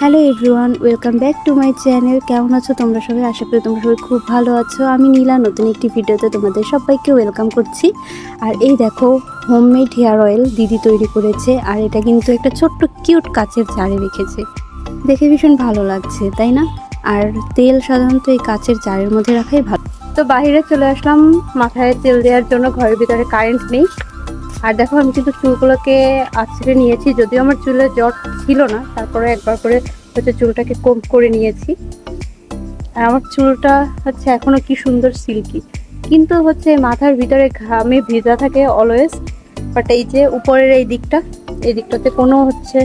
Hello everyone, welcome back to my channel. কেমন আছো তোমরা সবাই? আশা করি তোমরা সবাই খুব ভালো আছো। আমি নীলা নতুন একটি ভিডিওতে তোমাদের সবাইকে ওয়েলকাম করছি। আর এই দেখো, হোমমেড হেয়ার অয়েল দিদি তৈরি করেছে। আর এটা কিন্তু একটা ছোট্ট কিউট কাচের জারে রেখেছে, দেখে ভীষণ ভালো লাগছে, তাই না? আর তেল সাধারণত এই কাচের জারের মধ্যে রাখাই ভালো। তো বাইরে চলে আসলাম মাথায় তেল দেওয়ার জন্য। ঘরের ভিতরে কারেন্ট নেই। আর দেখো, আমি কিন্তু চুলগুলোকে আঁচড়ে নিয়েছি। যদিও আমার চুলে জট ছিল না, তারপরে একবার করে হচ্ছে চুলটাকে কম করে নিয়েছি। আর আমার চুলটা হচ্ছে এখনো কি সুন্দর সিল্কি, কিন্তু হচ্ছে মাথার ভিতরে ঘামে ভেজা থাকে অলওয়েজ। বাট এই যে উপরের এই দিকটাতে কোনো হচ্ছে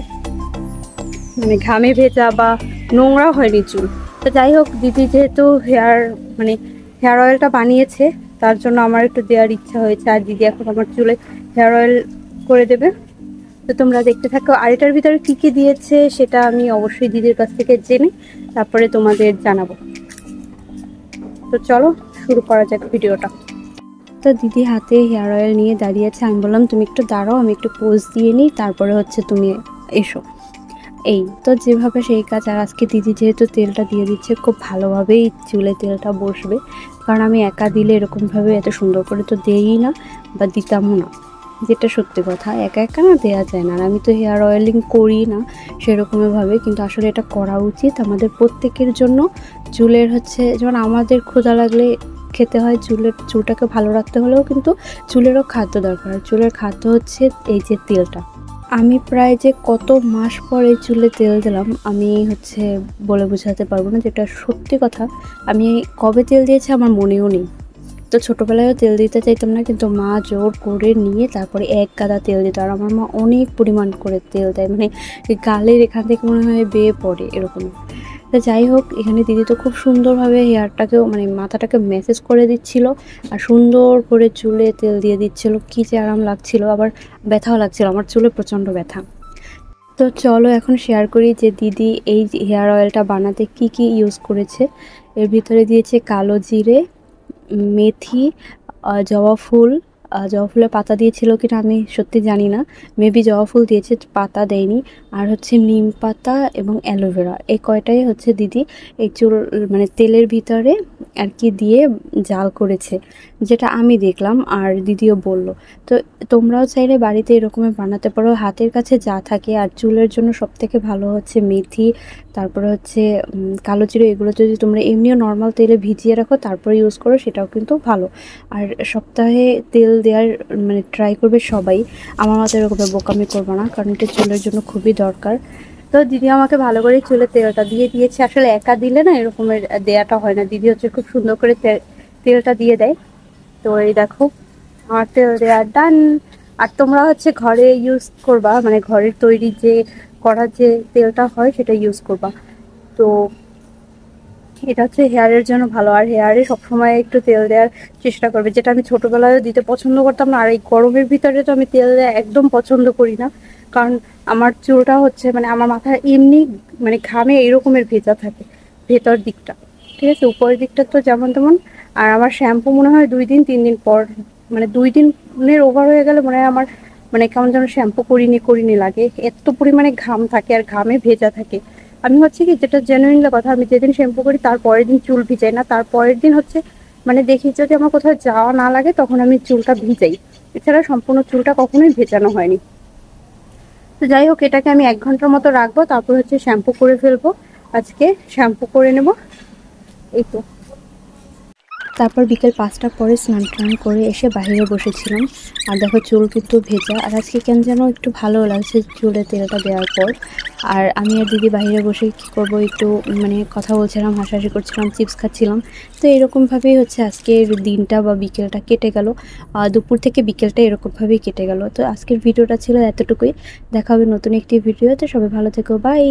মানে ঘামে ভেজা বা নোংরা হয়নি চুল। তো যাই হোক, দিদি যেহেতু হেয়ার অয়েলটা বানিয়েছে, তার জন্য আমার একটু দেওয়ার ইচ্ছা হয়েছে। আর দিদি এখন আমার চুলে হেয়ার অয়েল করে দেবে। তো তোমরা দেখতে থাকো। আর এটার ভিতরে কী কী দিয়েছে সেটা আমি অবশ্যই দিদির কাছ থেকে জেনে তারপরে তোমাদের জানাবো। তো চলো শুরু করা যাক ভিডিওটা। তো দিদি হাতে হেয়ার অয়েল নিয়ে দাঁড়িয়েছে। আমি বললাম তুমি একটু দাঁড়াও, আমি একটু পোজ দিয়ে নিই, তারপরে হচ্ছে তুমি এসো। এই তো যেভাবে সেই কাজ। আর আজকে দিদি যেহেতু তেলটা দিয়ে দিচ্ছে, খুব ভালোভাবেই চুলে তেলটা বসবে। কারণ আমি একা দিলে এরকমভাবে এত সুন্দর করে তো দেই না, বা দিতামও না, যেটা সত্যি কথা। একা একা না দেওয়া যায় না। আর আমি তো হেয়ার অয়েলিং করি না সেরকমভাবে, কিন্তু আসলে এটা করা উচিত আমাদের প্রত্যেকের জন্য। চুলের হচ্ছে যেমন আমাদের ক্ষুধা লাগলে খেতে হয়, চুলটাকে ভালো রাখতে হলেও কিন্তু চুলেরও খাদ্য দরকার। চুলের খাদ্য হচ্ছে এই যে তেলটা। আমি প্রায় যে কত মাস পরে চুলে তেল দিলাম, আমি হচ্ছে বলে বোঝাতে পারবো না, যেটা সত্যি কথা। আমি কবে তেল দিয়েছি আমার মনেও নেই। তো ছোটোবেলায়ও তেল দিতে চাইতাম না, কিন্তু মা জোর করে নিয়ে তারপরে এক গাদা তেল দিত। আর আমার মা অনেক পরিমাণ করে তেল দেয়, মানে গালের এখান থেকে মনে হয় বেয়ে পড়ে এরকম। তো যাই হোক, এখানে দিদি তো খুব সুন্দরভাবে হেয়ারটাকেও মাথাটাকে ম্যাসেজ করে দিচ্ছিল, আর সুন্দর করে চুলে তেল দিয়ে দিচ্ছিল। কী যে আরাম লাগছিল, আবার ব্যথাও লাগছিল। আমার চুলে প্রচণ্ড ব্যথা। তো চলো এখন শেয়ার করি যে দিদি এই হেয়ার অয়েলটা বানাতে কি কি ইউজ করেছে। এর ভিতরে দিয়েছে কালো জিরে, মেথি, জবা ফুলের পাতা দিয়েছিল কিনা আমি সত্যি জানি না, মেবি জবা ফুল দিয়েছে, পাতা দেয়নি। আর হচ্ছে নিম পাতা এবং অ্যালোভেরা, এই কয়টাই হচ্ছে দিদি এই চুল তেলের ভিতরে আর কি দিয়ে জাল করেছে, যেটা আমি দেখলাম আর দিদিও বলল। তো তোমরাও চাইলে বাড়িতে এরকমের বানাতে পারো, হাতের কাছে যা থাকে। আর চুলের জন্য সবথেকে ভালো হচ্ছে মেথি, তারপরে হচ্ছে কালো জিরে। এগুলো যদি তোমরা এমনিও নর্মাল তেলে ভিজিয়ে রাখো তারপরে ইউজ করো, সেটাও কিন্তু ভালো। আর সপ্তাহে তেল দেওয়ার ট্রাই করবে সবাই। আমার মতো এরকম বোকামি করবো না, কারণ এটা চুলের জন্য খুবই দরকার। তো দিদি আমাকে ভালো করে চুলে তেলটা দিয়ে দিয়েছে। আসলে একা দিলে না এরকমের দেয়াটা হয় না, দিদি হচ্ছে খুব সুন্দর করে তেলটা দিয়ে দেয়। তো এই দেখো, আমার তেল দেওয়া ডান। আর তোমরা হচ্ছে ঘরে ইউজ করবা, ঘরের তৈরি যে করা যে তেলটা হয় সেটা ইউজ করবা। তো এটা হচ্ছে হেয়ারের জন্য ভালো। আর হেয়ারে সবসময় একটু তেল দেওয়ার চেষ্টা করবে, যেটা আমি ছোটোবেলায় দিতে পছন্দ করতাম না। আর এই গরমের ভিতরে তো আমি তেল দেওয়া একদম পছন্দ করি না, কারণ আমার চুলটা হচ্ছে আমার মাথা এমনি ঘামে এরকমের ভেজা থাকে ভেতর দিকটা, ঠিক আছে? উপরের দিকটা তো যেমন তেমন। আর আমার শ্যাম্পু মনে হয় 2-3 দিন পর, 2 দিনের ওভার হয়ে গেলে মনে হয় আমার কেমন যেন শ্যাম্পু করিনি লাগে, এত পরিমাণে ঘাম থাকে আর ঘামে ভেজা থাকে। আমি হচ্ছে কি, যেটা জেনুইনলি কথা, আমি যেদিন শ্যাম্পু করি তার পরের দিন চুল ভিজাই না। তার পরের দিন হচ্ছে দেখি যদি আমার কোথাও যাওয়া না লাগে তখন আমি চুলটা ভিজাই, এছাড়া সম্পূর্ণ চুলটা কখনোই ভেজানো হয়নি। তো যাই হোক, এটাকে আমি 1 ঘন্টার মতো রাখবো, তারপর হচ্ছে শ্যাম্পু করে ফেলবো। আজকে শ্যাম্পু করে নেব। এই তো, তারপর বিকেল 5টার পরে স্নান টান করে এসে বাইরে বসেছিলাম। আর দেখো চুল কিন্তু ভেজা, আর আজকে কেন যেন একটু ভালো লাগছে চুলে তেলটা দেওয়ার পর। আর আমি আর দিদি বাইরে বসে কী করবো, একটু কথা বলছিলাম, হাসাহাসি করছিলাম, চিপস খাচ্ছিলাম। তো এরকমভাবেই হচ্ছে আজকের দিনটা বা বিকেলটা কেটে গেল। দুপুর থেকে বিকেলটা এরকমভাবেই কেটে গেল। তো আজকের ভিডিওটা ছিল এতটুকুই। দেখা হবে নতুন একটি ভিডিওতে। সবাই ভালো থেকো, বাই।